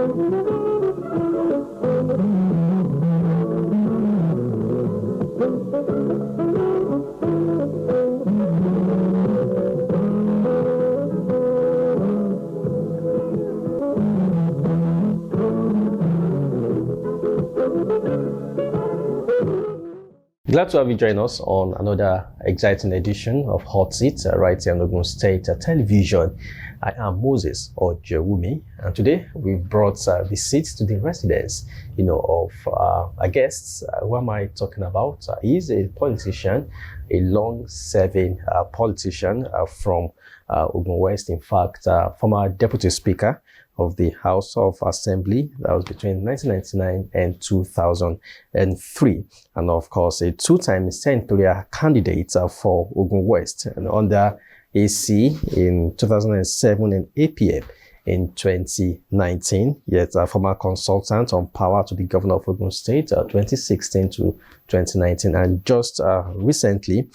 Glad to have you join us on another exciting edition of Hot Seat right here on Ogun State Television. I am Moses Ojewumi, and today we've brought the seats to the residence, of our guests. Who am I talking about? He's a politician, a long-serving politician from Ogun West. In fact, former Deputy Speaker of the House of Assembly. That was between 1999 and 2003. And of course, a two-time senatorial candidate for Ogun West, and under AC in 2007 and APM in 2019. Yet a former consultant on power to the governor of Ogun State, 2016 to 2019. And just recently,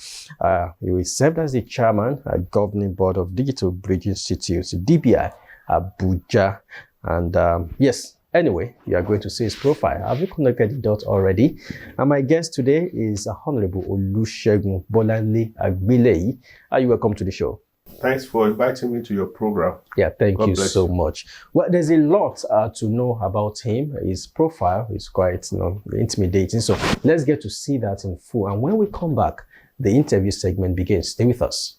he served as the chairman at Governing Board of Digital Bridge Institute, DBI, Abuja. And yes, anyway, you are going to see his profile. Have you connected the dot already? And my guest today is Honorable Olusegun Gbeleyi. Are you welcome to the show? Thanks for inviting me to your program. Yeah, thank you so much. Well, there's a lot to know about him. His profile is quite intimidating. So let's get to see that in full. And when we come back, the interview segment begins. Stay with us.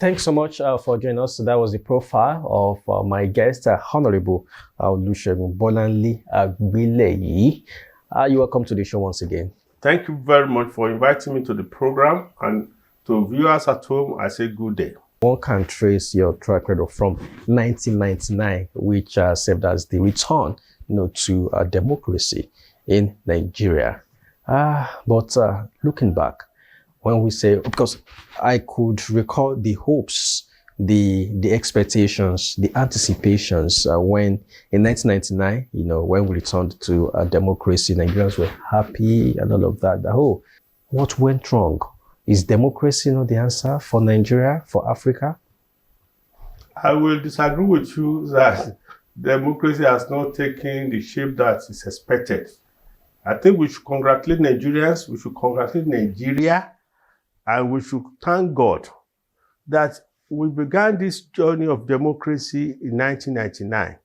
Thanks so much for joining us. That was the profile of my guest, Honorable Olusegun Gbeleyi. You're welcome to the show once again. Thank you very much for inviting me to the program. And to viewers at home, I say good day. One can trace your track record from 1999, which served as the return to democracy in Nigeria. But looking back, when we say, because I could recall the hopes, the expectations, the anticipations when in 1999, when we returned to democracy, Nigerians were happy and all of that. What went wrong? Is democracy not the answer for Nigeria, for Africa? I will disagree with you that democracy has not taken the shape that is expected. I think we should congratulate Nigerians, we should congratulate Nigeria, and we should thank God that we began this journey of democracy in 1999.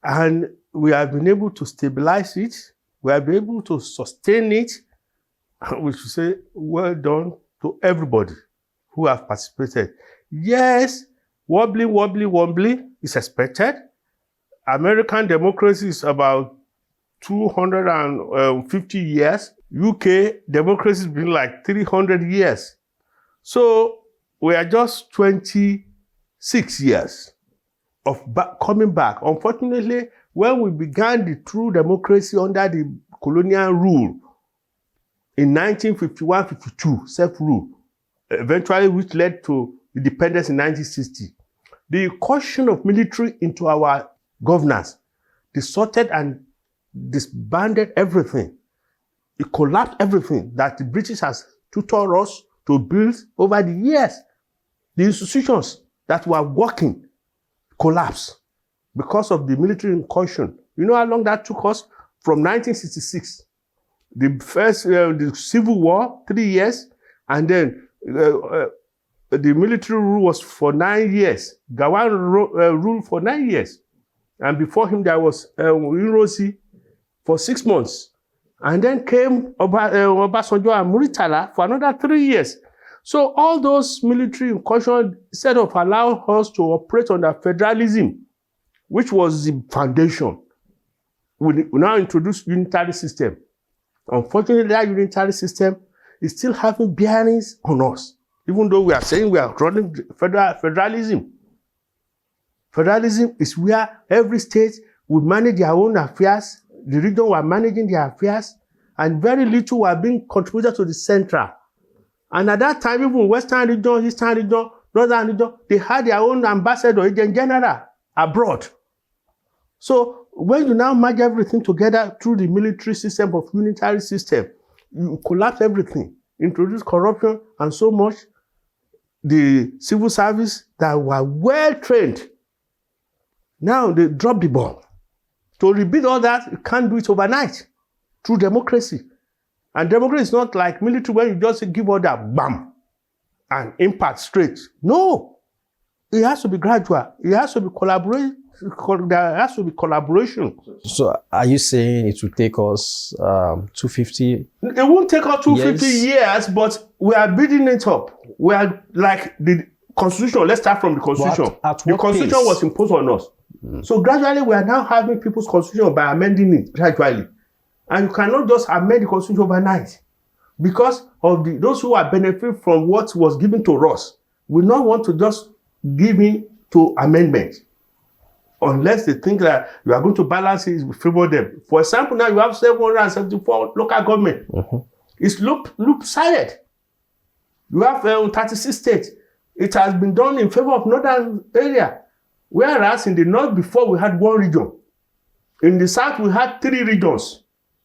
And we have been able to stabilize it. We have been able to sustain it. We should say, well done to everybody who have participated. Yes, wobbly is expected. American democracy is about 250 years. UK democracy has been like 300 years. So we are just 26 years of coming back. Unfortunately, when we began the true democracy under the colonial rule in 1951-52, self-rule, eventually which led to independence in 1960, the incursion of military into our governance distorted and disbanded everything. It collapsed everything that the British has tutored us to build over the years. The institutions that were working collapsed because of the military incursion. You know how long that took us? From 1966, the first, the Civil War, 3 years, and then the military rule was for 9 years. Gawan ruled for 9 years. And before him, there was Irosi for 6 months. And then came Obasanjo and Muritala for another 3 years. So all those military incursions, instead of allowing us to operate under federalism, which was the foundation, we now introduce unitary system. Unfortunately, that unitary system is still having bearings on us, even though we are saying we are running federalism. Federalism is where every state will manage their own affairs, the region were managing their affairs, and very little were being contributed to the central. And at that time, even Western region, Eastern region, Northern region, they had their own ambassador, agent general abroad. So when you now merge everything together through the military system of unitary system, you collapse everything, introduce corruption and so much. The civil service that were well trained, now they drop the ball. To rebuild all that, you can't do it overnight through democracy. And democracy is not like military where you just give order, bam, and impact straight. No, it has to be gradual. It has to be collaboration. There has to be collaboration. So are you saying it will take us 250? It won't take us 250 years, but we are building it up. We are like the constitution. Let's start from the constitution. The constitution was imposed on us. So gradually we are now having people's constitution by amending it gradually. And you cannot just amend the constitution overnight because of those who are benefiting from what was given to us. We don't want to just give in to amendment unless they think that you are going to balance it, favor them. For example, now you have 774 local government. It's loop-sided. You have 36 states. It has been done in favor of northern area. Whereas in the north before we had one region. In the south we had 3 regions.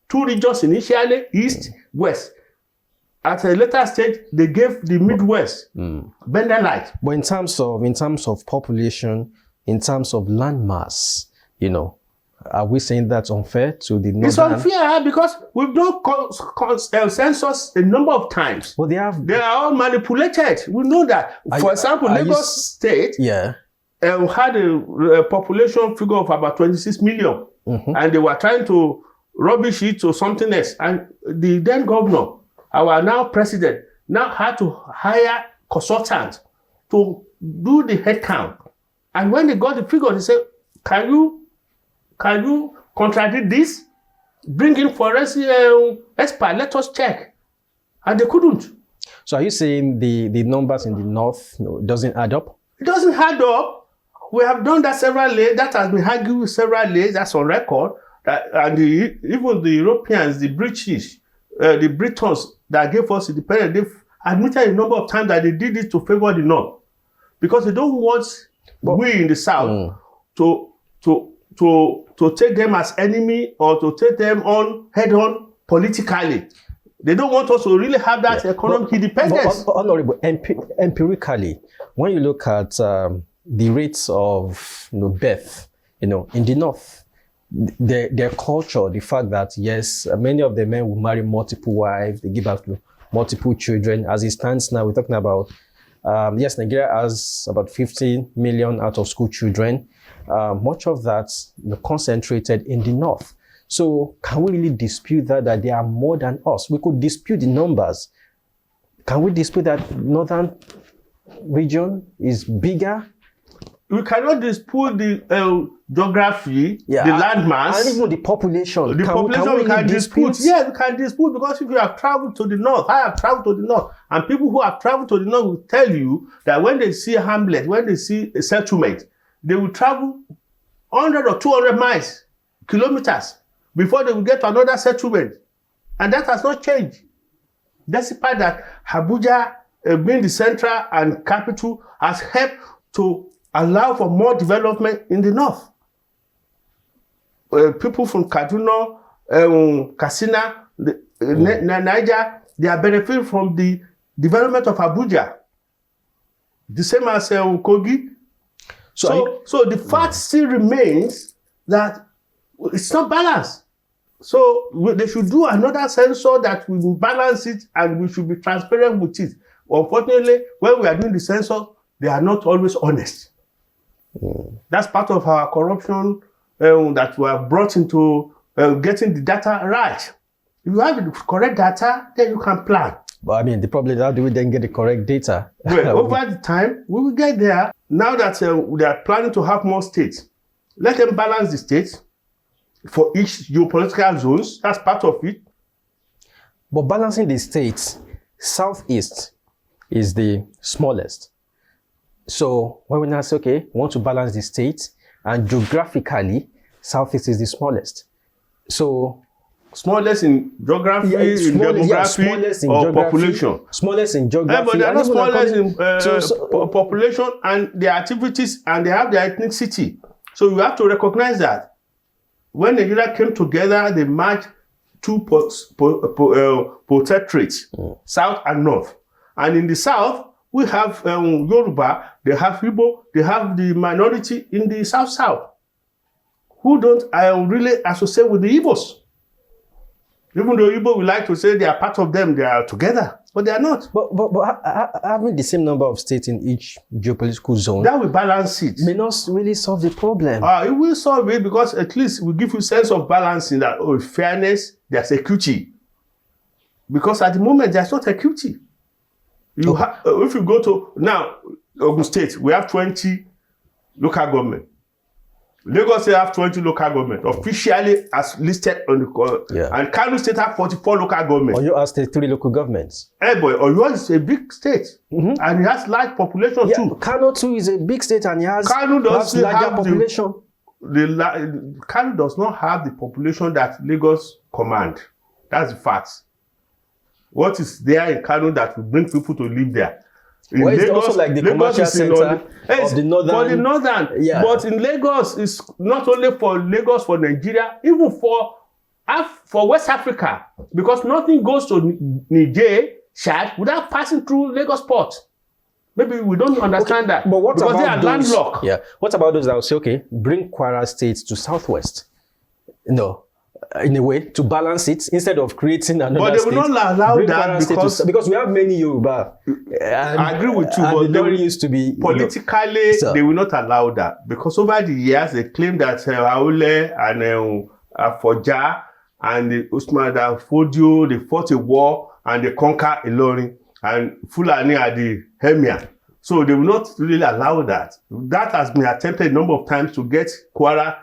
2 regions initially, east, west. At a later stage, they gave the Midwest, Bender Light. But in terms of population, in terms of landmass, you know, are we saying that's unfair to the northern? It's unfair because we've done census a number of times. Well, they are all manipulated. We know that. For example, Lagos State had a population figure of about 26 million. And they were trying to rubbish it to something else. And the then governor, our now president, now had to hire consultants to do the head count. And when they got the figure, they said, can you contradict this? Bring in forensic expert, let us check. And they couldn't. So are you saying the numbers in the north doesn't add up? It doesn't add up. We have done that several days. That has been argued several days. That's on record. And even the Europeans, the British, the Britons that gave us independence, they've admitted a number of times that they did it to favor the north. Because they don't want we in the south to take them as enemy or to take them on head-on politically. They don't want us to really have that economic independence. But honorable, empirically, when you look at the rates of birth, in the north, their culture, the fact that yes, many of the men will marry multiple wives, they give birth to multiple children. As it stands now, we're talking about yes, Nigeria has about 15 million out of school children. Much of that concentrated in the north. So can we really dispute that they are more than us? We could dispute the numbers. Can we dispute that northern region is bigger? We cannot dispute the geography, the landmass, and even the population. The population we can dispute. Yes, we can dispute because if you have traveled to the north, I have traveled to the north, and people who have traveled to the north will tell you that when they see a hamlet, when they see a settlement, they will travel 100 or 200 kilometers, before they will get to another settlement. And that has not changed. Despite that, Abuja, being the central and capital, has helped to allow for more development in the north. People from Kaduna, Katsina, Niger, they are benefiting from the development of Abuja. The same as Kogi. So the fact still remains that it's not balanced. So they should do another census that will balance it, and we should be transparent with it. Unfortunately, when we are doing the census, they are not always honest. That's part of our corruption that we are brought into getting the data right. If you have the correct data, then you can plan. But I mean, the problem is how do we then get the correct data? Well, over the time, we will get there. Now that they are planning to have more states, let them balance the states. for each geopolitical zones. That's part of it. But balancing the states, Southeast is the smallest. So when we now say, okay, we want to balance the states, and geographically, Southeast is the smallest. So smallest in geography, in demography, or population. Smallest in geography. But they're not smallest in population and their activities, and they have their ethnicity. So you have to recognize that. When Nigeria came together, they merged two protectorates, South and North. And in the South, we have Yoruba, they have Igbo, they have the minority in the South, who don't really associate with the Igbos. Even though Igbo would like to say they are part of them, they are together, but they are not. But having the same number of states in each geopolitical zone, that will balance it. May not really solve the problem. It will solve it because at least we give you sense of balancing that, fairness, there's equity. Because at the moment, there's not equity. If you go to, now, Ogun State, we have 20 local government. Lagos State have 20 local government, officially as listed on the and Kano State have 44 local government. Oyo has 3 local governments. Oyo is a big state, and it has large population too. Kano too is a big state and it has larger population. Kano does not have the population that Lagos command. That's the fact. What is there in Kano that will bring people to live there? Well, it's Lagos, also like the commercial center of the northern. For the northern, but in Lagos, it's not only for Lagos, for Nigeria, even for West Africa, because nothing goes to Niger, Chad, without passing through Lagos port. Maybe we don't understand that. But what because about they are landlocked? Yeah. What about those that will say, okay, bring Kwara State to Southwest? No. In a way, to balance it, instead of creating another state. But they will not allow that because we have many Yoruba. I agree with you, but they used to be politically, they will not allow that because over the years they claim that Aule and Afoja and Usman Dan Fodio, they fought a war and they conquered Ilorin, and Fulani are the Emir. So they will not really allow that. That has been attempted a number of times to get Kwara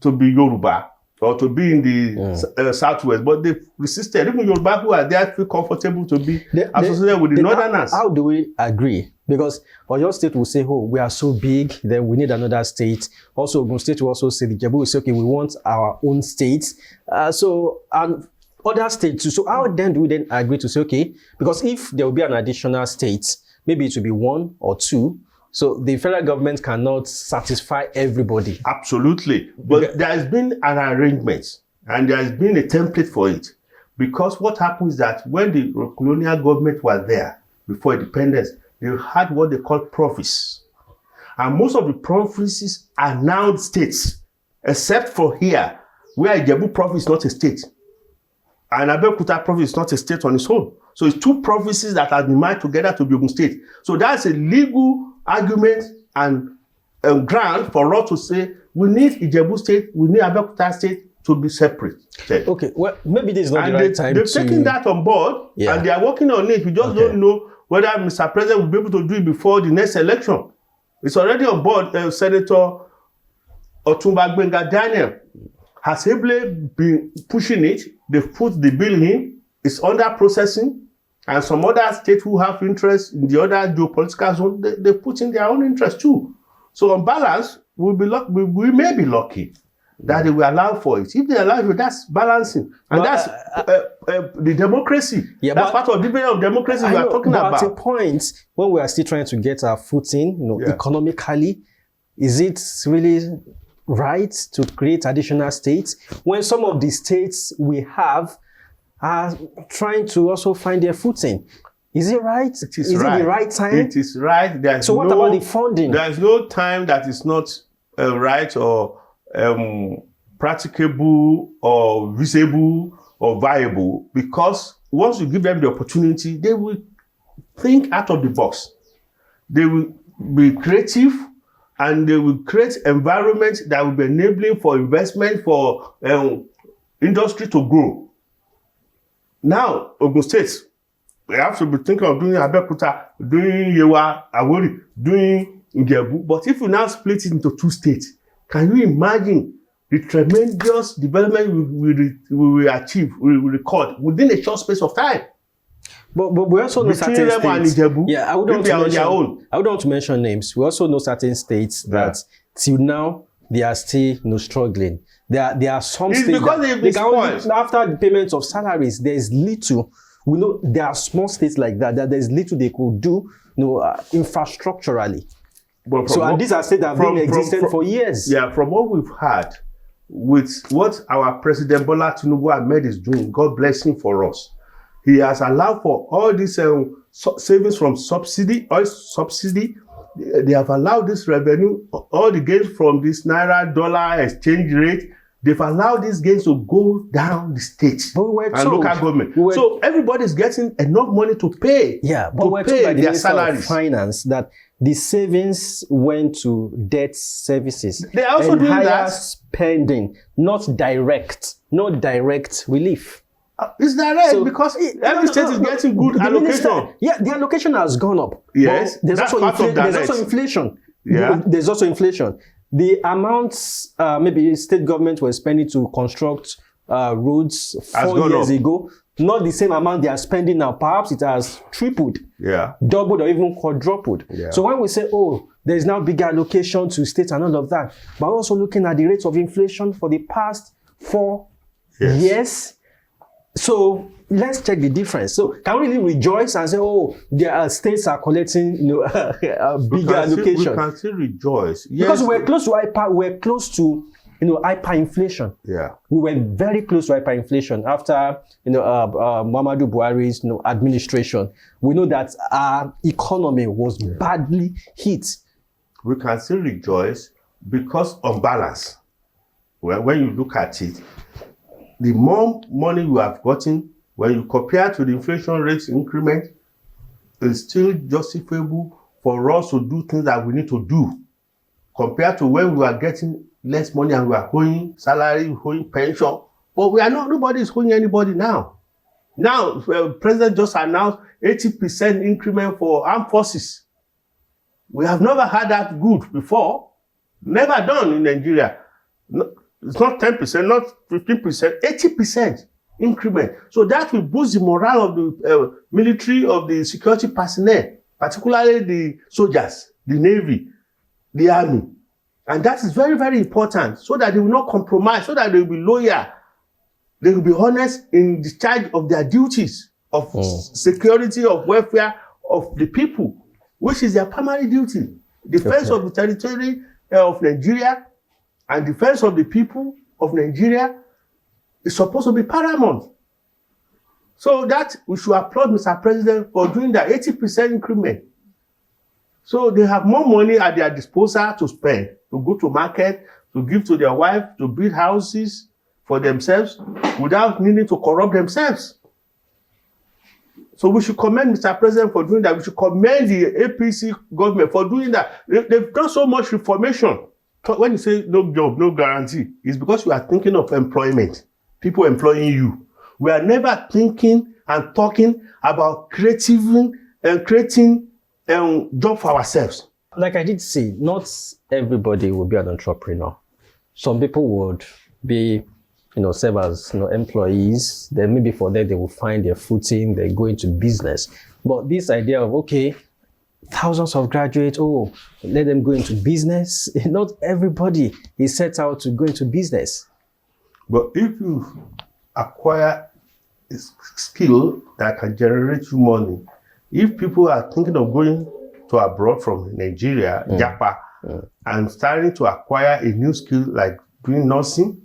to be Yoruba, or to be in the Southwest, but they resisted. Even Yoruba who are there feel comfortable to be associated with the Northerners. How do we agree? Because Oyo State will say, oh, we are so big, then we need another state. Also, Ogun State will also say, the Jebu will say, okay, we want our own states. And other states too. So how then do we then agree to say, okay, because if there will be an additional state, maybe it will be 1 or 2, so the federal government cannot satisfy everybody. Absolutely. But there has been an arrangement and there has been a template for it. Because what happens is that when the colonial government was there before independence, they had what they call provinces. And most of the provinces are now states, except for here, where Ijebu province is not a state. And Abeokuta province is not a state on its own. So it's 2 provinces that have been merged together to be Ogun State. So that's a legal argument and ground for us to say we need Ijebu State, we need Abeokuta State to be separate. Okay, well, maybe this is not the right time they've taken that on board and they are working on it. We just don't know whether Mr. President will be able to do it before the next election. It's already on board. Senator Otumba Gbenga Daniel has ably been pushing it. They've put the bill in. It's under processing. And some other states who have interest in the other geopolitical zone, they put in their own interest too. So on balance, we may be lucky that they will allow for it. If they allow it, that's balancing. And that's the democracy. Yeah, that's part of the debate of democracy we are talking about. At a point, when we are still trying to get our footing, economically, is it really right to create additional states when some of the states we have are trying to also find their footing? Is it right? It is right. It the right time? It is right. So what about the funding? There is no time that is not right or practicable or visible or viable, because once you give them the opportunity, they will think out of the box. They will be creative and they will create environments that will be enabling for investment, for industry to grow. Now, Ogun State, we have to be thinking of doing Abeokuta, doing Yewa, Awori, doing Ijebu. But if you now split it into 2 states, can you imagine the tremendous development we achieve, we record within a short space of time. But we also know certain states. Yeah, I wouldn't want to mention names. We also know certain states that till now they are still struggling. There are some states that after the payments of salaries, there is little. We know there are small states like that there's little they could do, infrastructurally. And these are states that have been existing for years. Yeah, from what we've had, with what our President Bola Tinubu Ahmed is doing, God bless him for us. He has allowed for all these savings from oil subsidy. They have allowed this revenue, all the gains from this naira-dollar exchange rate. They've allowed these gains to go down the state and local government. So everybody's getting enough money to pay. Yeah, but we're told by the Minister of Finance that the savings went to debt services. They are also doing that. Spending, not direct relief. It's direct because every state is getting good allocation. The allocation has gone up. Yes, there's also inflation. Yeah. There's also inflation. The amounts maybe state government were spending to construct roads 4 years ago, not the same amount they are spending now. Perhaps it has tripled, doubled, or even quadrupled. Yeah. So when we say, there is now bigger allocation to states and all of that, but also looking at the rates of inflation for the past 4 years. So let's check the difference. So can we really rejoice and say, their states are collecting, a bigger allocation? We can still rejoice. Yes. Because we're close to hyperinflation. Yeah. We were very close to hyperinflation after, Muhammadu Buhari's, administration. We know that our economy was badly hit. We can still rejoice because on balance, when you look at it, the more money you have gotten, when you compare to the inflation rate increment, it's still justifiable for us to do things that we need to do, compared to when we are getting less money and we are owing salary, owing pension. But nobody is owing anybody now. Now, the president just announced 80% increment for armed forces. We have never had that good before. Never done in Nigeria. No, it's not 10%, not 15%, 80% increment. So that will boost the morale of the military, of the security personnel, particularly the soldiers, the Navy, the Army. And that is very, very important, so that they will not compromise, so that they will be loyal. They will be honest in discharge of their duties of security, of welfare of the people, which is their primary duty. Defense of the territory of Nigeria and defense of the people of Nigeria is supposed to be paramount. So that we should applaud Mr. President for doing that 80% increment. So they have more money at their disposal to spend, to go to market, to give to their wife, to build houses for themselves without needing to corrupt themselves. So we should commend Mr. President for doing that. We should commend the APC government for doing that. They've done so much reformation. When you say no job, no guarantee, it's because you are thinking of employment, people employing you. We are never thinking and talking about creating job for ourselves. Like I did say, not everybody will be an entrepreneur. Some people would be, serve as employees. Then maybe for them they will find their footing, they go into business. But this idea of thousands of graduates, let them go into business. Not everybody is set out to go into business. But if you acquire a skill that can generate you money, if people are thinking of going to abroad from Nigeria, Japan, and starting to acquire a new skill like doing nursing,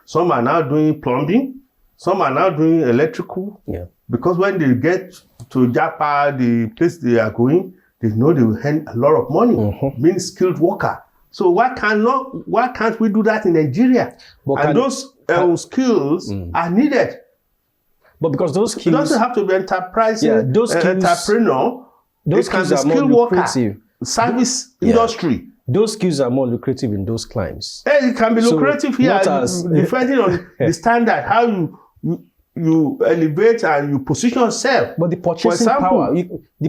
some are now doing plumbing, some are now doing electrical. Yeah. Because when they get to Japan, the place they are going, they know they will earn a lot of money, being skilled worker. So why can't we do that in Nigeria? And those skills are needed. But because those skills, it doesn't have to be enterprising, those skills, entrepreneur. Those skills are more lucrative. Service industry. Those skills are more lucrative in those climes. It can be lucrative here, depending on the standard, how you elevate and you position yourself. But the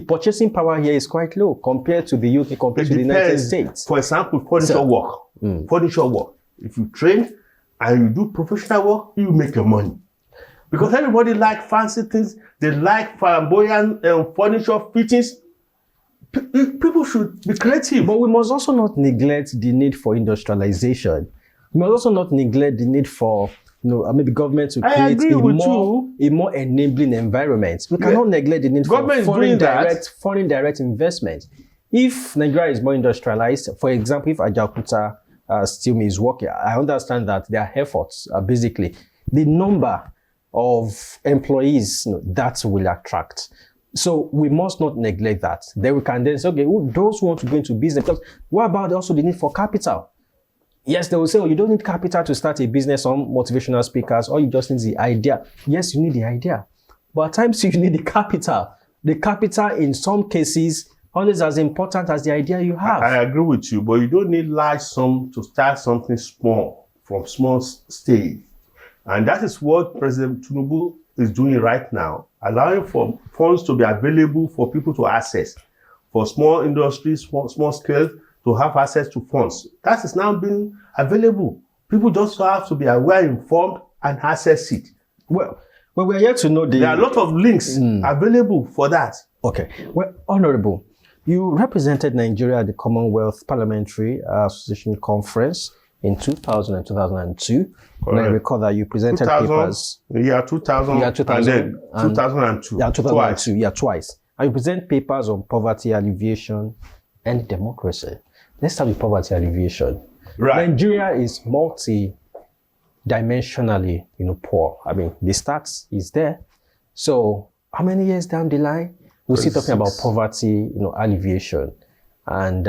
purchasing power here is quite low compared to the UK, compared to the United States. For example, furniture work. Furniture work. If you train and you do professional work, you make your money. Because everybody like fancy things, they like flamboyant furniture fittings. People should be creative. But we must also not neglect the need for industrialization. We must also not neglect the need for maybe government to create a more enabling environment. We cannot neglect the need for foreign direct investment. If Nigeria is more industrialized, for example, if Ajaokuta steel mill is working, I understand that their efforts are basically the number of employees that will attract. So we must not neglect that. Then we can then say, okay, those who want to go into business, because what about also the need for capital? Yes, they will say, you don't need capital to start a business. Some motivational speakers, or you just need the idea. Yes, you need the idea. But at times you need the capital. The capital in some cases always as important as the idea you have. I agree with you, but you don't need large sum to start something small, from small stage. And that is what President Tinubu is doing right now, allowing for funds to be available for people to access, for small industries, small scale, to have access to funds. That is now being available. People just have to be aware, informed, and access it. Well, we're here to know there are a lot of links available for that. Okay. Well, Honorable, you represented Nigeria at the Commonwealth Parliamentary Association Conference in 2000 and 2002. And I recall that you presented papers. Yeah, 2000. Yeah, 2000 and 2002. Yeah, 2002. Twice. Yeah, twice. And you present papers on poverty alleviation and democracy. Let's start with poverty alleviation. Right. Nigeria is multi-dimensionally, poor. I mean, the stats is there. So how many years down the line, we're still talking about poverty, alleviation. And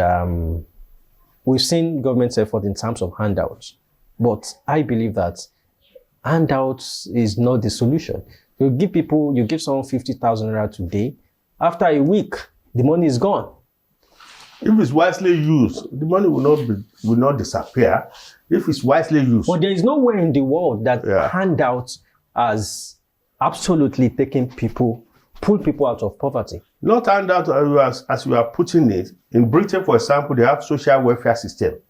we've seen government's effort in terms of handouts. But I believe that handouts is not the solution. You give someone 50,000 naira today. After a week, the money is gone. If it's wisely used, the money will not disappear. If it's wisely used. But there is nowhere in the world that handouts has absolutely pulled people out of poverty. Not handout as we are putting it. In Britain, for example, they have social welfare system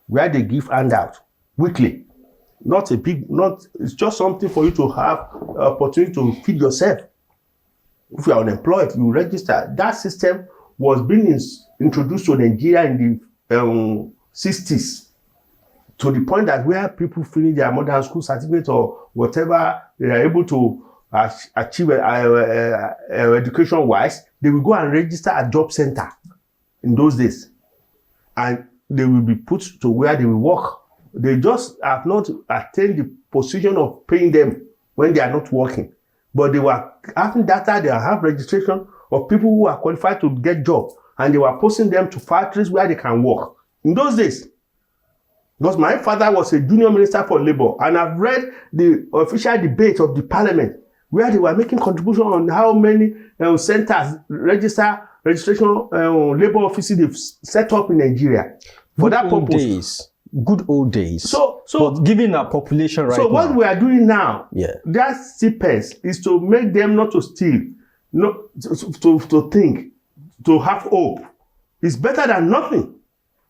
where they give handout weekly. It's just something for you to have opportunity to feed yourself. If you are unemployed, you register. That system was being introduced to Nigeria in the 60s, to the point that where people finish their modern school certificate or whatever they are able to achieve education-wise, they will go and register at job center in those days. And they will be put to where they will work. They just have not attained the position of paying them when they are not working. But they were having data, they have registration of people who are qualified to get jobs, and they were posting them to factories where they can work. In those days, because my father was a junior minister for labor, and I've read the official debate of the parliament where they were making contribution on how many centers, registration labor offices they've set up in Nigeria for that purpose. Good old days. So but given our population right now. So what we are doing now, that stipends is to make them not to steal, not to think, to have hope. It's better than nothing.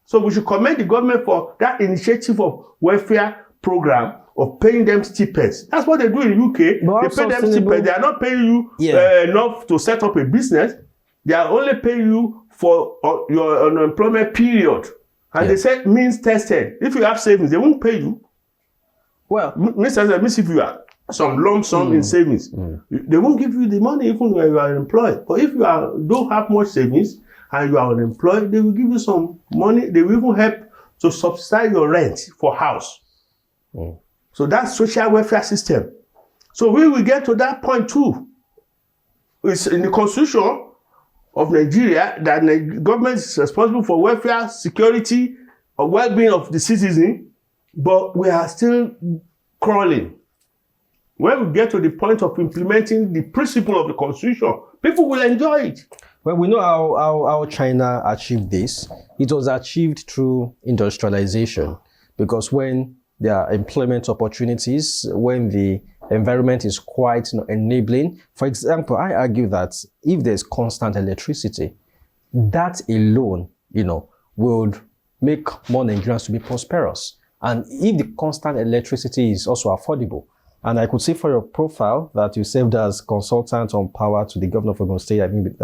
So we should commend the government for that initiative of welfare program of paying them stipends. That's what they do in UK. They pay them stipends. They are not paying you enough to set up a business. They are only paying you for your unemployment period. And they say means tested. If you have savings, they won't pay you. Well, means if you have some lump sum in savings, they won't give you the money even when you are employed. But if you don't have much savings and you are unemployed, they will give you some money. They will even help to subsidize your rent for house. So that's social welfare system. So we will get to that point too. It's in the constitution of Nigeria that the government is responsible for welfare, security, or well-being of the citizen, but we are still crawling. When we get to the point of implementing the principle of the constitution, people will enjoy it. Well, we know how China achieved this. It was achieved through industrialization, because when there are employment opportunities, when the environment is quite enabling. For example, I argue that if there's constant electricity, that alone, would make more Nigerians to be prosperous. And if the constant electricity is also affordable, and I could see for your profile that you served as consultant on power to the governor of Ogun State, I think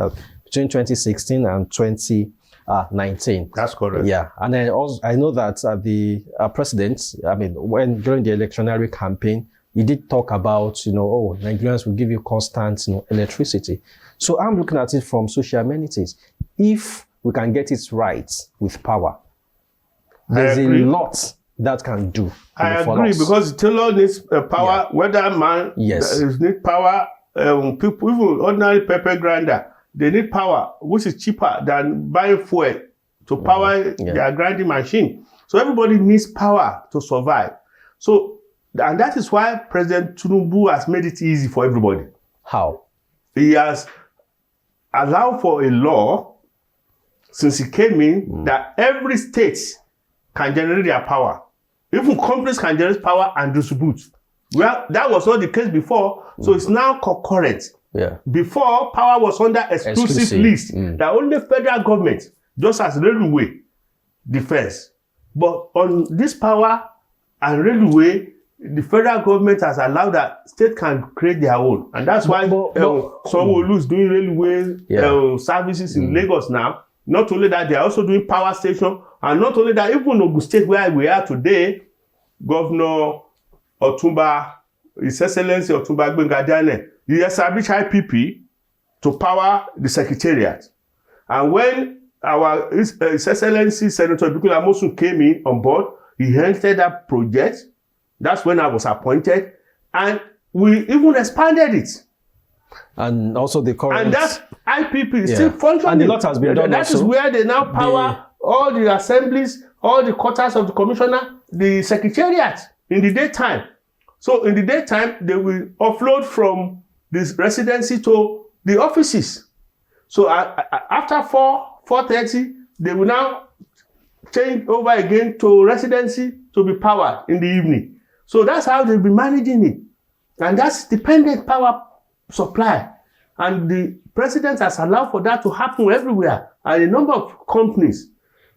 between 2016 and 2019. That's correct. Yeah, and I know that the president, during the electionary campaign, he did talk about, Nigerians will give you constant, electricity. So I'm looking at it from social amenities. If we can get it right with power, there's a lot that can do. I agree, because the tailor needs power, whether man need power, people, even ordinary pepper grinder, they need power, which is cheaper than buying fuel to power their grinding machine. So everybody needs power to survive. So, and that is why President Tinubu has made it easy for everybody. How? He has allowed for a law since he came in that every state can generate their power. Even companies can generate power and distribute. Well, that was not the case before, so it's now concurrent. Yeah. Before, power was under exclusive list that only federal government, just as railway, defense. But on this power and railway, the federal government has allowed that state can create their own. And that's why Sanwo-Olu is doing railway services in Lagos now. Not only that, they are also doing power station. And not only that, even Ogun State, where we are today, Governor Otumba, His Excellency Otumba Gbeleyi, he established IPP to power the secretariat. And when our His Excellency Senator Gbeleyi Amosun came in on board, he entered that project. That's when I was appointed. And we even expanded it. And also the current... And that IPP is still functioning. And a lot has been done. That is where they now power all the assemblies, all the quarters of the commissioner, the secretariat in the daytime. So in the daytime, they will offload from this residency to the offices. So after 4:30, they will now change over again to residency to be powered in the evening. So that's how they'll be managing it. And that's dependent power supply. And the president has allowed for that to happen everywhere. And a number of companies,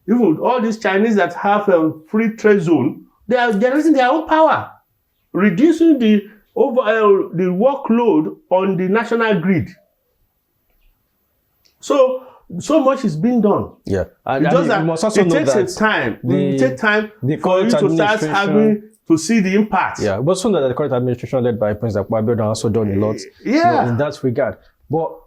even all these Chinese that have a free trade zone, they are generating their own power, reducing the workload on the national grid. So much is being done. Yeah, and you must also know that it takes time. It takes time for you to start having to see the impact. Yeah, but soon that the current administration led by Prince Akpabio also done a lot in that regard. But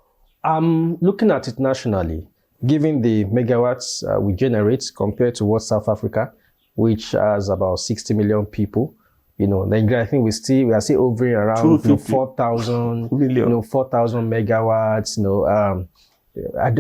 I'm looking at it nationally, given the megawatts we generate compared to what South Africa, which has about 60 million people. Nigeria, I think we are still hovering around 4,000 million, 4,000 megawatts. I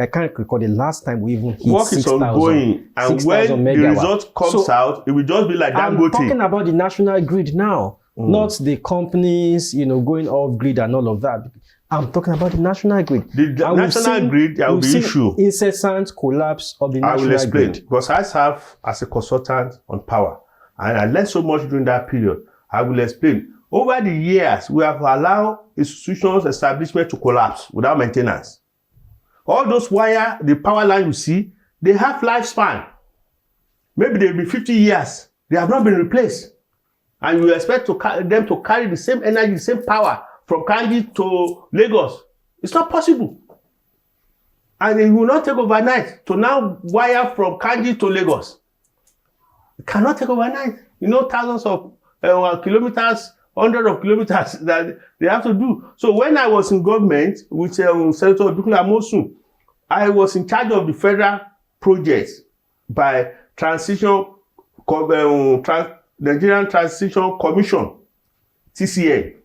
can't recall the last time we even hit 6,000. Work is ongoing, and when the result comes out, it will just be like Dangote. I'm talking about the national grid now, not the companies, going off grid and all of that. I'm talking about the national grid. The national grid, there will be issue. Incessant collapse of the national grid. I will explain, because I serve as a consultant on power, and I learned so much during that period. I will explain. Over the years, we have allowed institutions, establishment to collapse without maintenance. All those wire, the power line you see, they have lifespan. Maybe they'll be 50 years. They have not been replaced. And you expect them to carry the same energy, the same power from Kandy to Lagos. It's not possible. And it will not take overnight to now wire from Kandy to Lagos. It cannot take overnight. Thousands of kilometers, hundreds of kilometers that they have to do. So when I was in government with Senator Gbeleyi Amosun, I was in charge of the federal projects by Nigerian Transition Commission, TCN,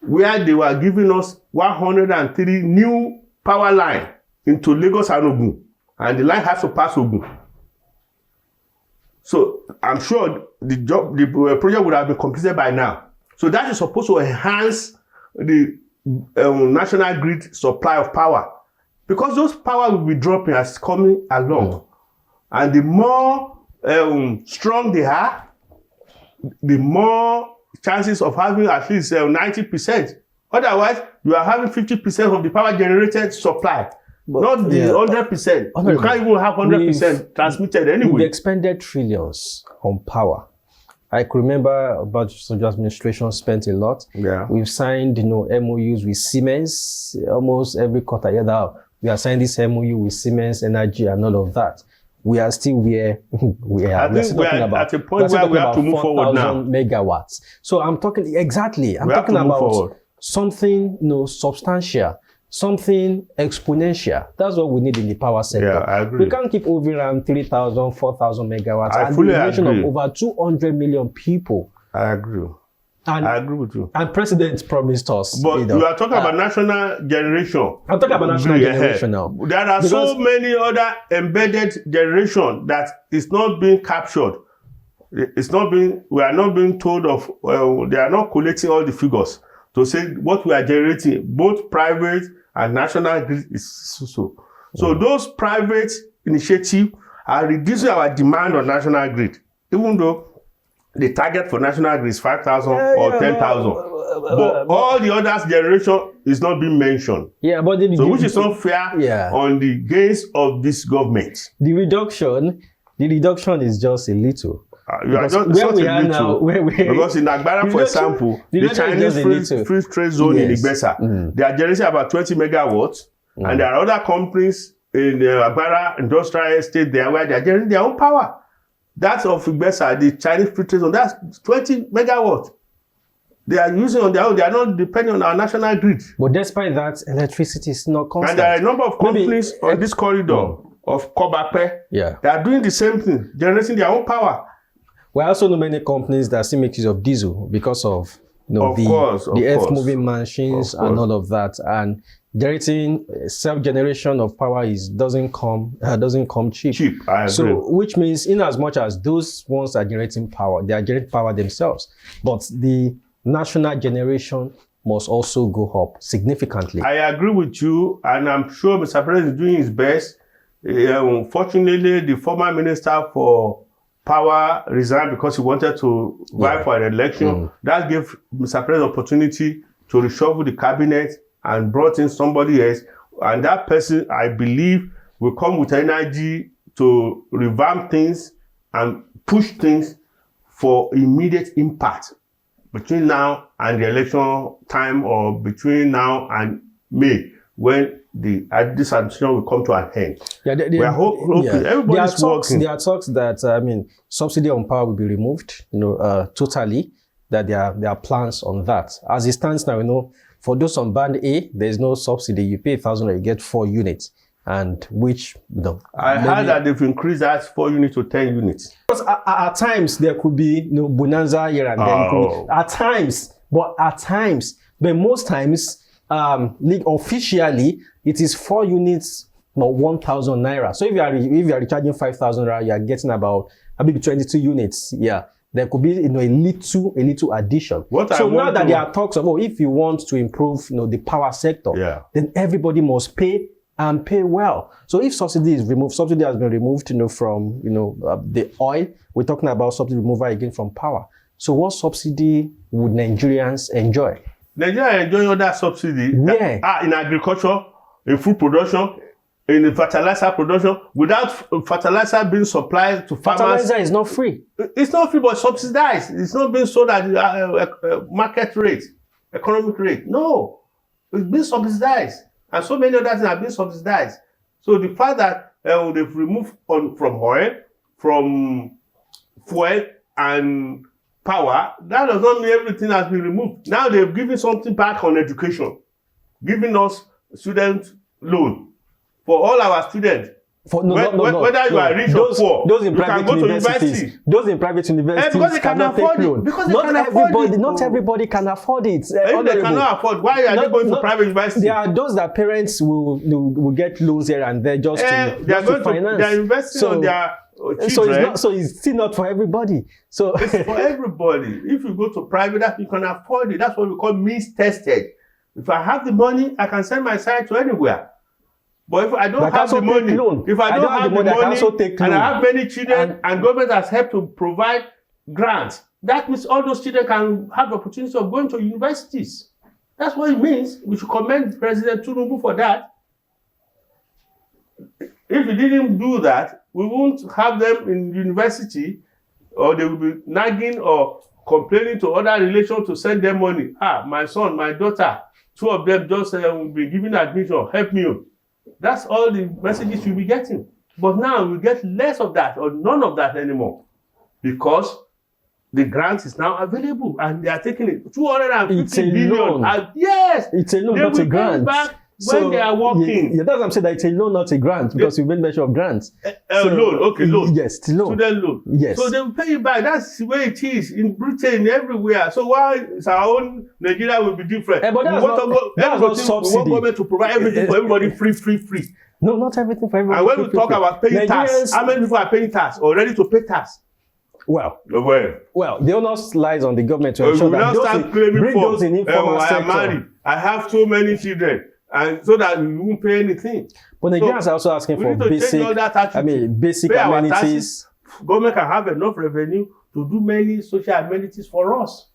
where they were giving us 103 new power line into Lagos and Ogun, and the line has to pass Ogun. So I'm sure the project would have been completed by now. So that is supposed to enhance the national grid supply of power, because those power will be dropping as coming along. And the more strong they are, the more chances of having at least 90%. Otherwise, you are having 50% of the power generated supply. not the 100%. You can't even have 100% transmitted anyway. We've expended trillions on power. I could remember about Sojo administration spent a lot. Yeah. We've signed, MOUs with Siemens almost every quarter. Yeah, we are signing this MOU with Siemens Energy and all of that. We are still where we are. I think we are at a point where we have to move forward now. Megawatts. So I'm talking exactly. I'm talking about something, substantial, something exponential. That's what we need in the power sector. Yeah, I agree. We can't keep hovering around 3,000, 4,000 megawatts. I fully agree. Of over 200 million people. I agree. I agree with you. And President promised us. But you are talking about national generation. I'm talking about national generation now. There are so many other embedded generation that is not being captured. It's not being. We are not being told of. They are not collecting all the figures to say what we are generating, both private and national grid is so. So those private initiatives are reducing our demand on national grid, even though the target for national grid is 5,000 or 10,000. But all the others generation is not being mentioned. Yeah, but which is not fair on the gains of this government. The reduction is just a little. Because in Agbara, for example, the Chinese free trade zone in Gbeleyi, they are generating about 20 megawatts, and there are other companies in the Agbara industrial estate there where they are generating their own power. That's of Gbeleyi, the Chinese free trade zone. That's 20 megawatts. They are using on their own. They are not depending on our national grid. But despite that, electricity is not constant. And there are a number of companies on this corridor of Kobape. Yeah, they are doing the same thing, generating their own power. We also know many companies that still make use of diesel because of the earth-moving machines and all of that. And generating self-generation of power doesn't come cheap. I agree. So, which means, in as much as those ones are generating power, they are generating power themselves. But the national generation must also go up significantly. I agree with you, and I'm sure Mr. President is doing his best. Unfortunately, the former minister for Power resigned because he wanted to vie for an election. That gave Mr. President opportunity to reshuffle the cabinet and brought in somebody else. And that person, I believe, will come with energy to revamp things and push things for immediate impact between now and the election time, or between now and May, when this administration will come to an end. We are hoping everybody's working. There are talks that subsidy on power will be removed, totally. That there are plans on that. As it stands now, for those on band A, there is no subsidy. You pay 1,000, you get 4 units, and which I heard that they've increased that 4 units to 10 units. Because at times there could be bonanza here and there. At times, but most times, officially, it is 4 units, not 1,000 naira. So if you are recharging 5,000 naira, you are getting about maybe 22 units. Yeah, there could be a little addition. So now that there are talks of if you want to improve the power sector, then everybody must pay and pay well. So if subsidy is removed, subsidy has been removed from the oil. We're talking about subsidy removal again from power. So what subsidy would Nigerians enjoy? Nigeria enjoying other subsidy in agriculture, in food production, in fertilizer production, without fertilizer being supplied to farmers. Fertilizer is not free. It's not free, but subsidized. It's not being sold at market rate, economic rate. No, it's being subsidized, and so many other things are being subsidized. So the fact that they've removed from oil, from fuel, and power, that does not mean everything has been removed. Now they've given something back on education, giving us student loan for all our students. Whether you are rich or poor, those in you private can go to universities, university. Those in private universities because they cannot afford it. Because not everybody can afford it. If they cannot afford, why are they going to private university? There are those that parents will get loans here and there just to finance. They are investing on their children. So it's still not for everybody. So it's for everybody. If you go to private, that you can afford it. That's what we call means tested. If I have the money, I can send my child to anywhere. But if I don't have the money, and I have many children, and government has helped to provide grants, that means all those children can have the opportunity of going to universities. That's what it means. We should commend President Tinubu for that. If we didn't do that, we won't have them in university, or they will be nagging or complaining to other relations to send them money. My son, my daughter, two of them just will be giving admission, help me. That's all the messages you'll be getting. But now we get less of that or none of that anymore, because the grant is now available and they are taking it. 250 billion. Yes, it's a loan, not a grant. Back when they are working. Yeah, that's what I'm saying, that it's a loan, not a grant, because we made mention of grants. Loan. Yes, it's a loan. Student loan. Yes. So they will pay you back. That's the way it is in Britain, everywhere. So why is our own Nigeria will be different? But that's not subsidy. We want government to provide everything for everybody free. No, not everything for everybody. And when we talk about paying tax, how many people are paying tax or ready to pay tax? Well, the onus lies on the government to ensure that those in informal sector. I am married. I have so many children. And so that we won't pay anything. But Nigerians are also asking for basic amenities. Government can have enough revenue to do many social amenities for us.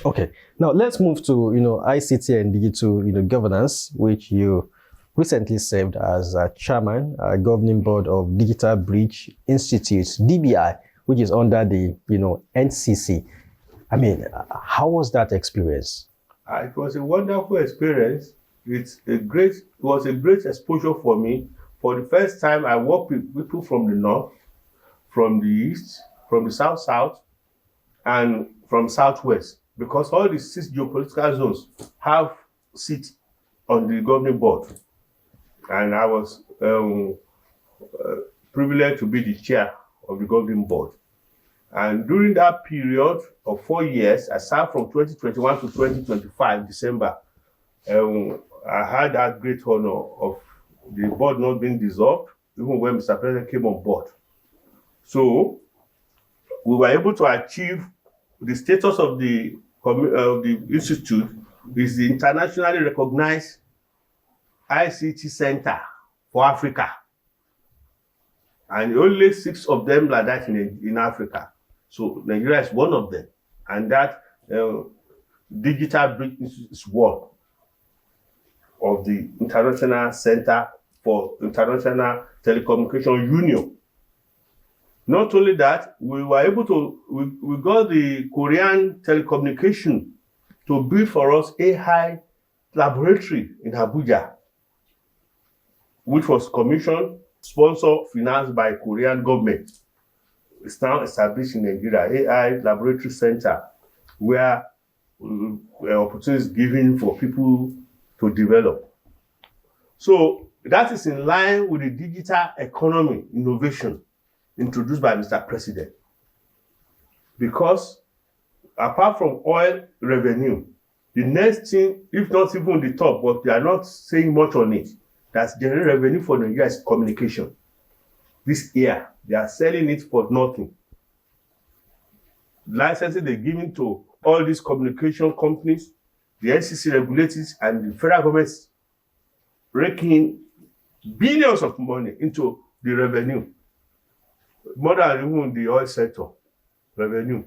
Okay, now let's move to ICT and digital governance, which you recently served as chairman, governing board of Digital Bridge Institute (DBI), which is under the NCC. I mean, how was that experience? It was a wonderful experience. It was a great exposure for me. For the first time, I worked with people from the north, from the east, from the south, and from southwest, because all the 6 geopolitical zones have seats on the governing board. And I was privileged to be the chair of the governing board. And during that period of 4 years, I served from 2021 to 2025, December. I had that great honor of the board not being dissolved, even when Mr. President came on board. So we were able to achieve the status of the institute is the internationally recognized ICT center for Africa. And only 6 of them like that in Africa. So Nigeria is one of them. And that Digital Bridge is one of the International Center for International Telecommunication Union. Not only that, we were able to, we got the Korean telecommunication to build for us a high laboratory in Abuja, which was commissioned, sponsored, financed by Korean government. It's now established in Nigeria, AI Laboratory Center, where opportunities given for people to develop. So that is in line with the digital economy innovation introduced by Mr. President. Because apart from oil revenue, the next thing, if not even the top, but they are not saying much on it, that's generating revenue for Nigeria is communication. This year, they are selling it for nothing. Licenses they're giving to all these communication companies, the NCC regulators, and the federal government raking billions of money into the revenue, more than even the oil sector revenue.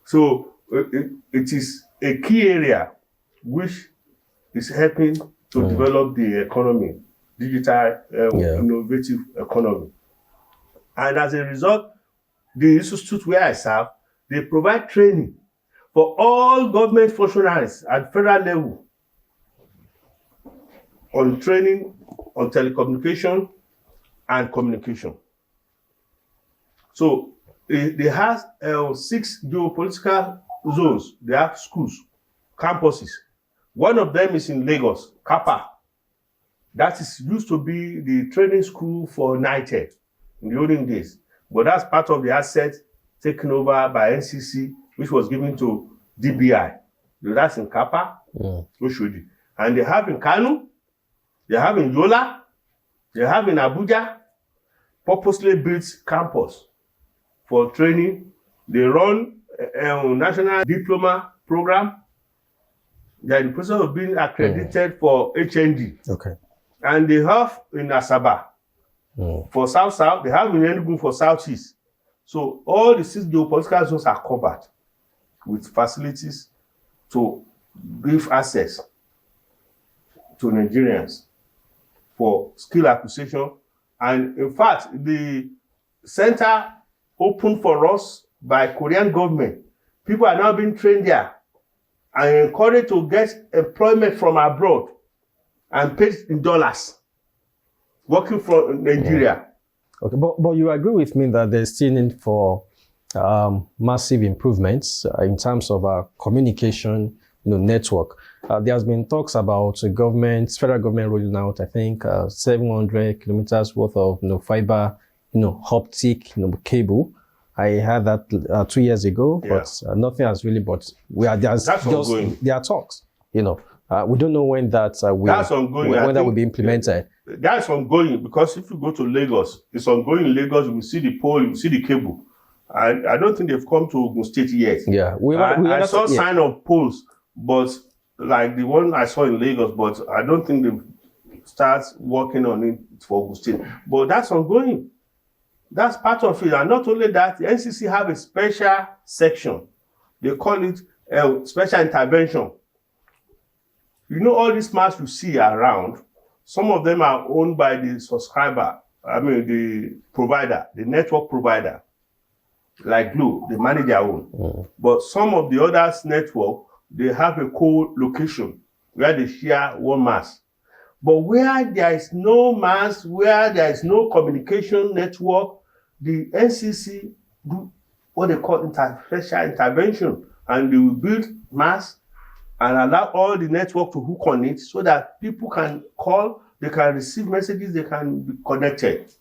So it is a key area which is helping to develop the economy, digital innovative economy. And as a result, the institute where I serve, they provide training for all government functionaries at federal level on training on telecommunication and communication. So they have 6 geopolitical zones. They have schools, campuses. One of them is in Lagos, Kappa. That is used to be the training school for NITED in the olden days. But that's part of the asset taken over by NCC, which was given to DBI. That's in Kappa, Oshodi. And they have in Kanu, they have in Yola, they have in Abuja, purposely built campus for training. They run a national diploma program. They are in the process of being accredited for HND. Okay. And they have in Asaba for South, they have in Enugu for Southeast. So all the 6 geopolitical zones are covered with facilities to give access to Nigerians for skill acquisition. And in fact, the center opened for us by Korean government. People are now being trained there and encouraged to get employment from abroad and paid in dollars, working from Nigeria. Okay, but you agree with me that there's still need for massive improvements in terms of communication, network. There has been talks about federal government rolling out, I think, 700 kilometers worth of fiber, optic, cable. I had that 2 years ago, but nothing has really. But there are talks. We don't know when that that's ongoing. When that will be implemented. That's ongoing because if you go to Lagos, it's ongoing in Lagos. You will see the pole, you will see the cable. I don't think they've come to Ogun State yet. Yeah, I saw sign of poles, but like the one I saw in Lagos, but I don't think they've started working on it for Ogun State. But that's ongoing. That's part of it. And not only that, the NCC have a special section. They call it special intervention. All these masts you see around, some of them are owned by the subscriber, the provider, the network provider, like Glo, they manage their own. But some of the others network, they have a co-location where they share one mast. But where there is no mast, where there is no communication network, the NCC do what they call special intervention, and they will build masts and allow all the network to hook on it so that people can call, they can receive messages, they can be connected.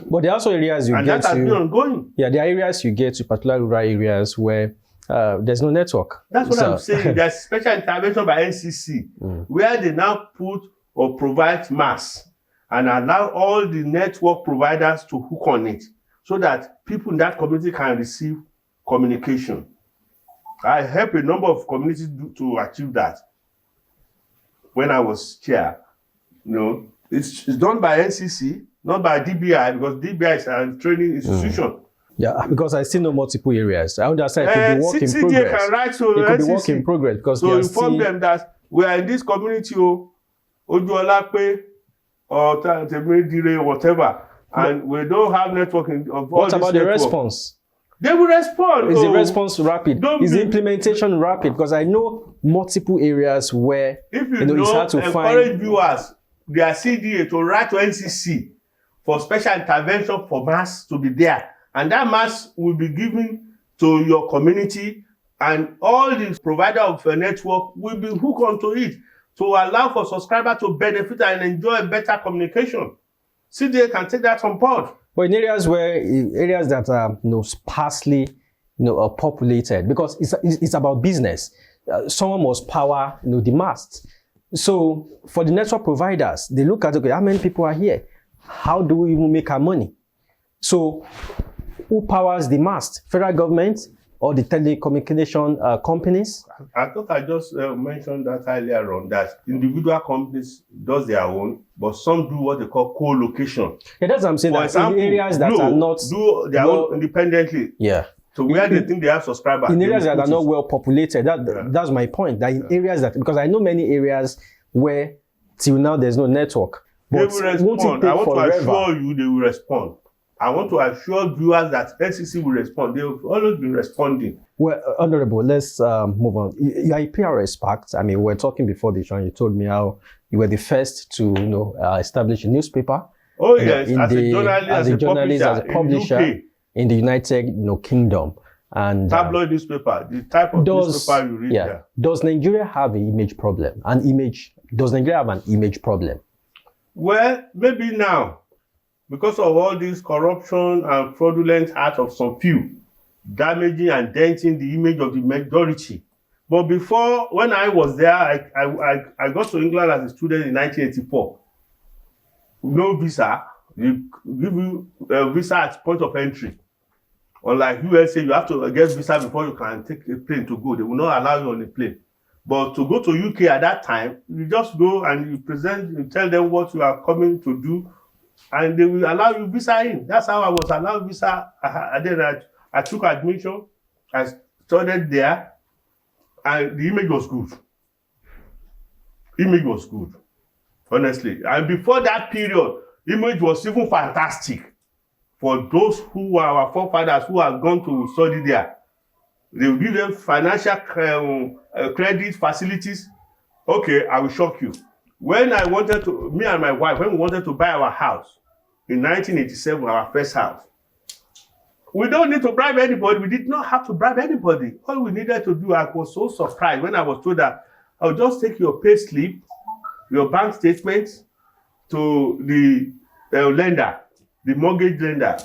But there are also areas you get to. And that has been ongoing. Yeah, there are areas you get to, particular rural areas where there's no network. That's what I'm saying. There's special intervention by NCC where they now put or provide masts and allow all the network providers to hook on it so that people in that community can receive communication. I helped a number of communities to achieve that when I was chair. It's done by NCC, not by DBI, because DBI is a training institution. Yeah, because I still know multiple areas. I understand it could be work in CDA progress. Can write to it could NCC be work in progress because to inform them that we are in this community, Ojuolape or Temedire, whatever, and we don't have networking of all this. What about the response? They will respond. Is the response rapid? Is the implementation rapid? Because I know multiple areas where it's hard to encourage viewers, their CDA to write to NCC for special intervention for mass to be there. And that mass will be given to your community, and all the provider of a network will be hooked onto it to allow for subscribers to benefit and enjoy better communication. CDA can take that on board. But in areas that are sparsely populated, because it's about business, someone must power the mast. So for the network providers, they look at how many people are here? How do we even make our money? So who powers the mast? Federal government or the telecommunication companies? I thought I just mentioned that earlier on, that individual companies does their own, but some do what they call co-location. Yeah, that's what I'm saying. For example, in areas that are not do their own independently. Yeah. So where they think they have subscribers. In areas that are not well populated, that's my point. That in areas that, because I know many areas where till now there's no network. They will respond. I want to assure you they will respond. I want to assure viewers that NCC will respond. They have always been responding. Well, Honorable, let's move on. You are a PR expert. I mean, we were talking before the show, and you told me how you were the first to, establish a newspaper. Oh yes, as a journalist, as a publisher in the United Kingdom. And tabloid newspaper, the type of newspaper you read there. Does Nigeria have an image problem? Does Nigeria have an image problem? Well, maybe now, because of all this corruption and fraudulent acts of some few, damaging and denting the image of the majority. But before, when I was there, I got to England as a student in 1984. No visa. They give you a visa at point of entry. Unlike USA, you have to get visa before you can take a plane to go. They will not allow you on a plane. But to go to UK at that time, you just go and you tell them what you are coming to do, and they will allow you visa in. That's how I was allowed visa. I took admission. I studied there, and the image was good. Image was good. honestly. And before that period, image was even fantastic for those who were our forefathers who have gone to study there. They will give them financial credit facilities. Okay, I will shock you. When I wanted to, me and my wife, when we wanted to buy our house in 1987, our first house, we don't need to bribe anybody. We did not have to bribe anybody. All we needed to do, I was so surprised when I was told that I'll just take your pay slip, your bank statements to the lender, the mortgage lender.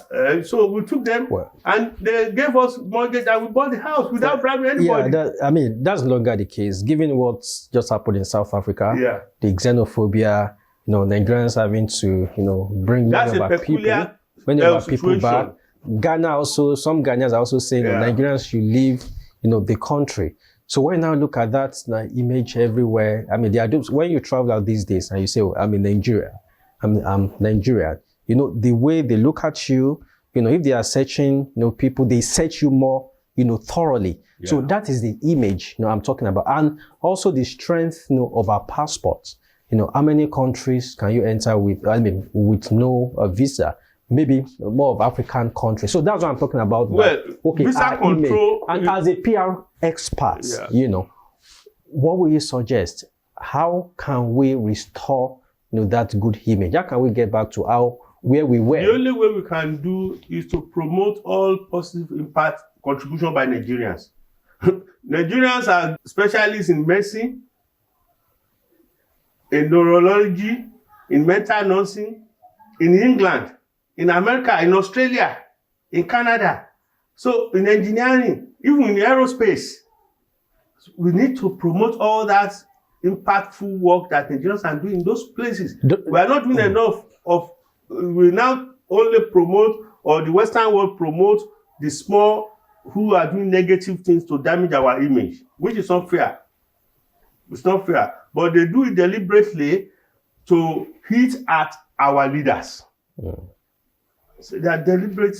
So we took them and they gave us mortgage and we bought the house without bribing anybody. Yeah, that's no longer the case. Given what's just happened in South Africa, the xenophobia, Nigerians having to, bring many of our people back. Ghana also, some Ghanaians are also saying Nigerians should leave, the country. So when I look at that image everywhere, I mean, when you travel out these days and you say, I'm in Nigeria, I'm Nigerian, the way they look at you, if they are searching, people, they search you more, thoroughly. Yeah. So that is the image, I'm talking about. And also the strength, of our passports. How many countries can you enter with no visa? Maybe more of African countries. So that's what I'm talking about. Well, visa control. And as a PR expert, what will you suggest? How can we restore, that good image? How can we get back to where we were? The only way we can do is to promote all positive impact contribution by Nigerians. Nigerians are specialists in medicine, in neurology, in mental nursing, in England, in America, in Australia, in Canada. So in engineering, even in aerospace, we need to promote all that impactful work that Nigerians are doing in those places. We are not doing enough of, we now only promote, or the Western world promote the small who are doing negative things to damage our image, which is not fair. It's not fair. But they do it deliberately to hit at our leaders. So they are deliberate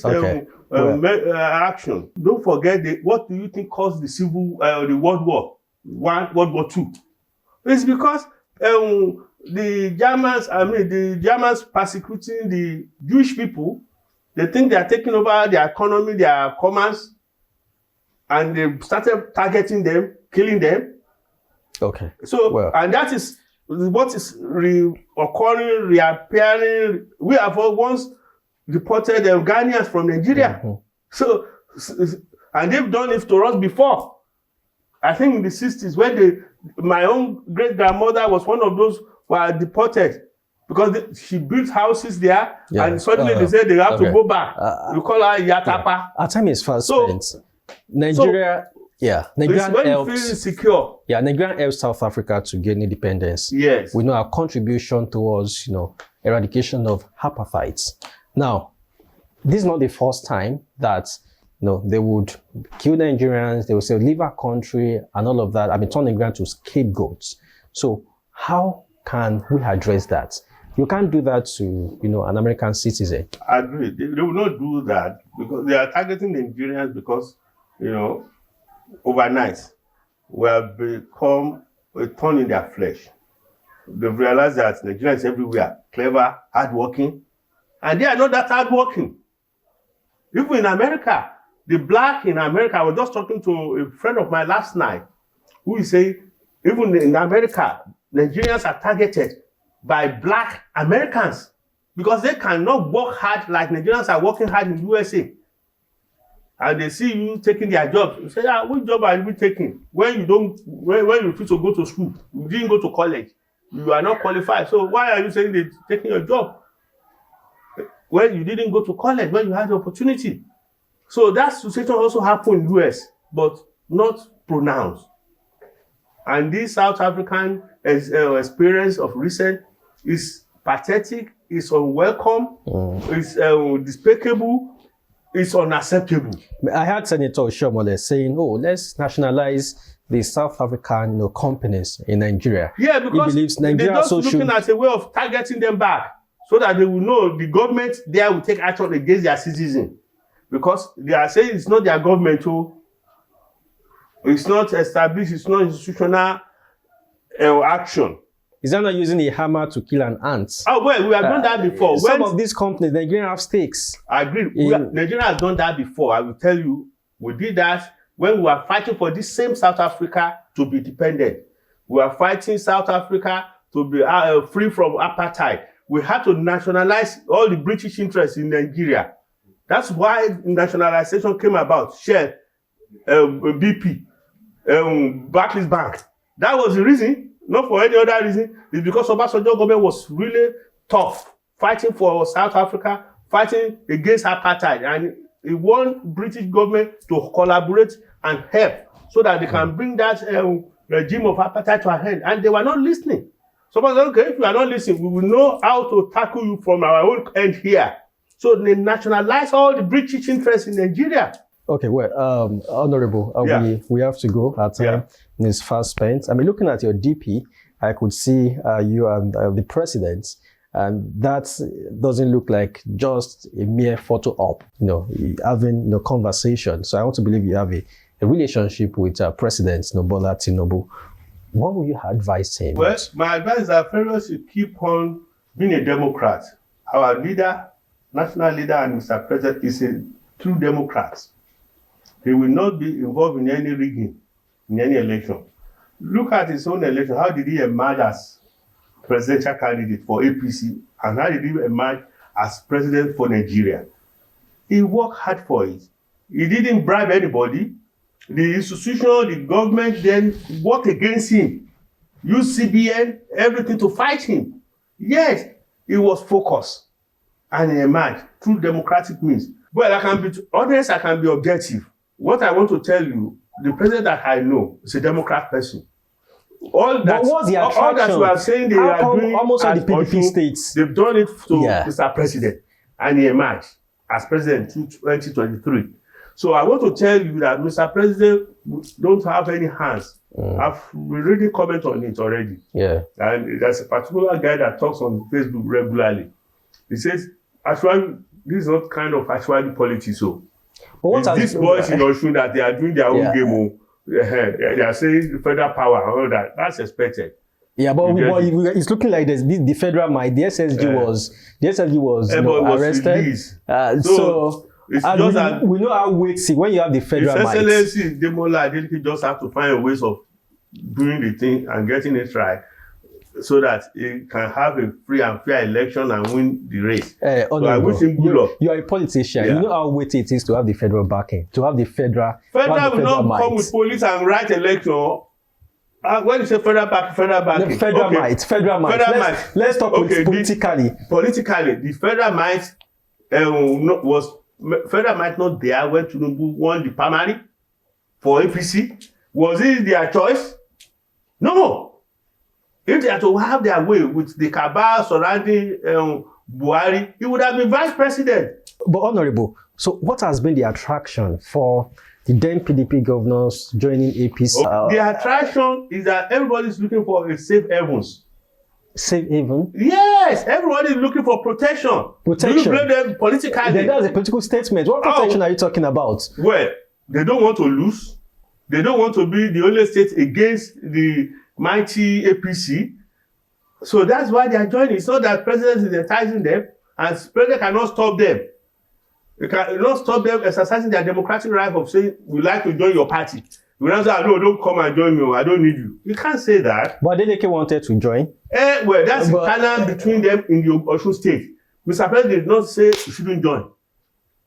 action. Don't forget, what do you think caused the World War I, World War II? It's because the Germans persecuting the Jewish people. They think they are taking over their economy, their commerce, and they started targeting them, killing them. Okay. So, and that is what is reappearing. We have once deported Ghanaians from Nigeria. So, and they've done it to us before. I think in the 60s, when my own great-grandmother was one of those who were deported because she built houses there, and suddenly they said they have to go back. We call her Yatapa. Our time is fast spent. Nigeria, Nigerian helped secure. Yeah, Nigerian helped South Africa to gain independence. Yes. We know our contribution towards, eradication of apartheid. Now, this is not the first time that they would kill Nigerians, they would say, leave our country and all of that. Turn Nigerians to scapegoats. So how can we address that? You can't do that to, an American citizen. I agree. They will not do that because they are targeting Nigerians because, overnight, we have become a thorn in their flesh. They've realized that Nigerians everywhere, clever, hardworking, and they are not that hardworking. Even in America, the black in America, I was just talking to a friend of mine last night who is saying, even in America, Nigerians are targeted by black Americans because they cannot work hard like Nigerians are working hard in the USA. And they see you taking their job. You say, which job are you taking? When you refuse to go to school, you didn't go to college, you are not qualified. So why are you saying they're taking your job? When you didn't go to college, when you had the opportunity. So that situation also happened in the US, but not pronounced. And this South African experience of recent is pathetic, it's unwelcome, it's despicable, it's unacceptable. I heard Senator Oshomole saying, let's nationalize the South African companies in Nigeria. Yeah, because he believes Nigeria they're just looking at a way of targeting them back so that they will know the government there will take action against their citizens. Because they are saying it's not their government, it's not established, it's not institutional action. Is that not using a hammer to kill an ant? Oh, well, we have done that before. Some of these companies, Nigeria have stakes. I agree. Nigeria has done that before. I will tell you, we did that when we were fighting for this same South Africa to be independent. We were fighting South Africa to be free from apartheid. We had to nationalize all the British interests in Nigeria. That's why nationalization came about. Shell, BP, Barclays Bank. That was the reason, not for any other reason. It's because Obasanjo government was really tough, fighting for South Africa, fighting against apartheid, and he want British government to collaborate and help so that they can bring that regime of apartheid to an end. And they were not listening. Somebody said, okay, if you are not listening, we will know how to tackle you from our own end here. So they nationalize all the British interests in Nigeria. Okay, well, Honorable, we have to go. Our time is fast spent. I mean, looking at your DP, I could see you and the president, and that doesn't look like just a mere photo op, having no conversation. So I want to believe you have a relationship with President Bola Tinubu. What would you advise him? Well, my advice is that fellows should keep on being a Democrat. Our leader, national leader, and Mr. President is a true Democrat. He will not be involved in any rigging, in any election. Look at his own election. How did he emerge as presidential candidate for APC? And how did he emerge as president for Nigeria? He worked hard for it. He didn't bribe anybody. The institution, the government then worked against him. Used CBN, everything to fight him. Yes, he was focused. And he emerged through democratic means. Well, I can be honest, I can be objective. What I want to tell you, the president that I know is a Democrat person. All that we are saying they are doing almost all the PDP states. They've done it to Mr. President, and he emerged as president in 2023. So I want to tell you that Mr. President don't have any hands. I've already commented on it already. Yeah. And there's a particular guy that talks on Facebook regularly. He says, actually, this is not kind of actually politics. So these boys in Osun that they are doing their own game, they are saying the federal power and all that. That's expected. Yeah, but it's looking like the federal might. The SSG was arrested. So it's just that we know how weighty when you have the federal might. Excellency Demola Adeleke just have to find ways of doing the thing and getting it right, so that he can have a free and fair election and win the race. So I wish him good luck. You are a politician. Yeah. You know how weighty it is to have the federal backing, to have the federal. Federal will not might. Come with police and write election. When you say federal backing, no, federal might. Let's talk politically. Politically, the federal might was federal might not there when Tinubu won the primary for APC. Was it their choice? No. If they had to have their way with the cabal surrounding Buhari, he would have been vice president. But Honorable, so what has been the attraction for the then PDP governors joining APC? The attraction is that everybody is looking for a safe havens. Safe haven? Yes, everybody is looking for protection. Protection. You blame them politically. Then that's a political statement. What protection are you talking about? Well, they don't want to lose. They don't want to be the only state against the mighty APC. So that's why they are joining. It's not that president is enticing them, and president cannot stop them. They cannot stop them exercising their democratic right of saying, we like to join your party. You don't say, no, don't come and join me. I don't need you. You can't say that. But Adeleke wanted to join. Well, that's the channel between them in the Osun state. Mr. President did not say you shouldn't join.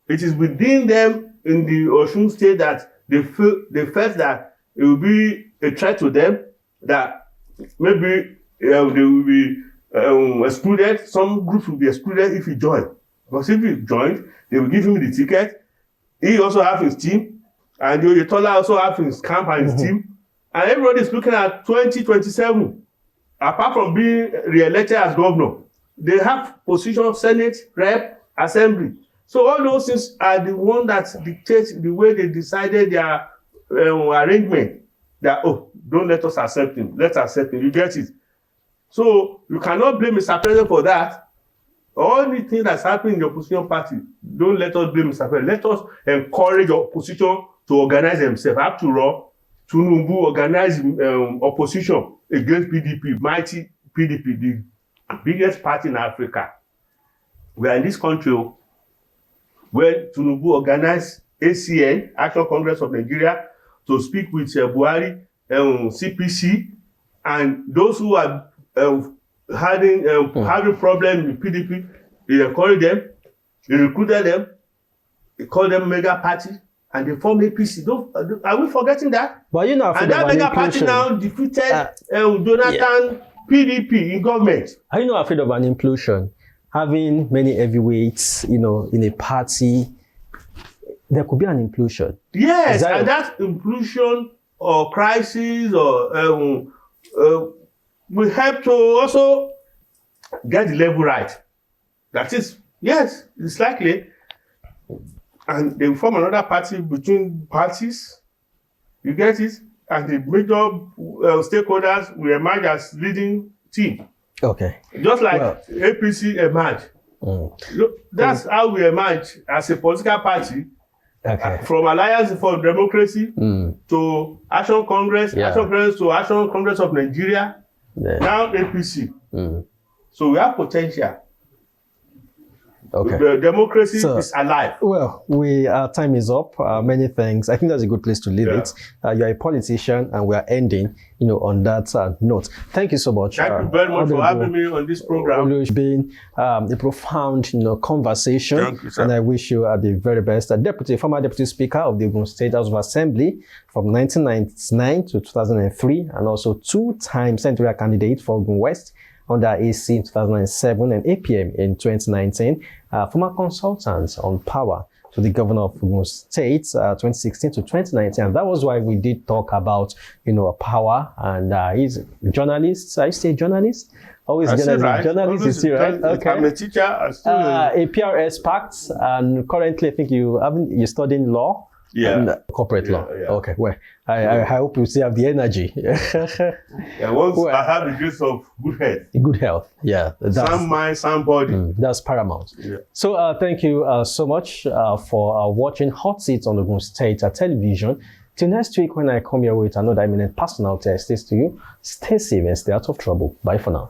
It is within them in the Osun state that they felt that it will be a threat to them, that maybe they will be excluded. Some groups will be excluded if he joins. Because if he joins, they will give him the ticket. He also have his team. And Oyetola also have his camp and his team. And everybody is looking at 2027. Apart from being re-elected as governor, they have position, Senate, Rep, Assembly. So all those things are the one that dictates the way they decided their arrangement. That, don't let us accept him. Let's accept him. You get it? So you cannot blame Mr. President for that. All the things that's happening in the opposition party, don't let us blame Mr. President. Let us encourage the opposition to organize themselves. After all, Tinubu organize opposition against PDP, mighty PDP, the biggest party in Africa. We are in this country where Tinubu organized ACN, Action Congress of Nigeria, to speak with Buhari, CPC, and those who are having problems with PDP, he encouraged them, he recruited them, he called them mega party, and they formed APC. Are we forgetting that? But you know, and that mega party now defeated Jonathan PDP in government. Are you not afraid of an implosion? Having many heavyweights, you know, in a party, there could be an implosion. Yes, and that implosion or crisis or will help to also get the level right. That is, yes, it's likely. And they form another party between parties. You get it? And the major stakeholders will emerge as leading team. Okay. Just like APC emerged. That's how we emerge as a political party. Okay. From Alliance for Democracy to Action Congress, Action Congress to Action Congress of Nigeria, now APC. So we have potential. Okay. The democracy is alive. Well, our time is up. Many thanks. I think that's a good place to leave it. You're a politician, and we are ending, you know, on that note. Thank you so much. Thank you very much for having me on this program. It's been a profound, you know, conversation. Thank you, sir. And I wish you the very best. Former Deputy Speaker of the Ogun State House of Assembly from 1999 to 2003, and also two-time senatorial candidate for Ogun West under AC in 2007 and APM in 2019, former consultant on power to the governor of Ogun State, 2016 to 2019. And that was why we did talk about, you know, power. And he's a journalist. I say journalist? Always journalist is still right. Okay. I'm a teacher. A PRS pact, and currently I think you're studying law. And corporate law. Yeah. Okay. Well, I hope you still have the energy. Once I have the grace of good health. Good health. Yeah. Sound mind, sound body. That's paramount. Yeah. So thank you so much for watching Hot Seats on Ogun State television. Till next week when I come here with another eminent personality, I say to you, stay safe and stay out of trouble. Bye for now.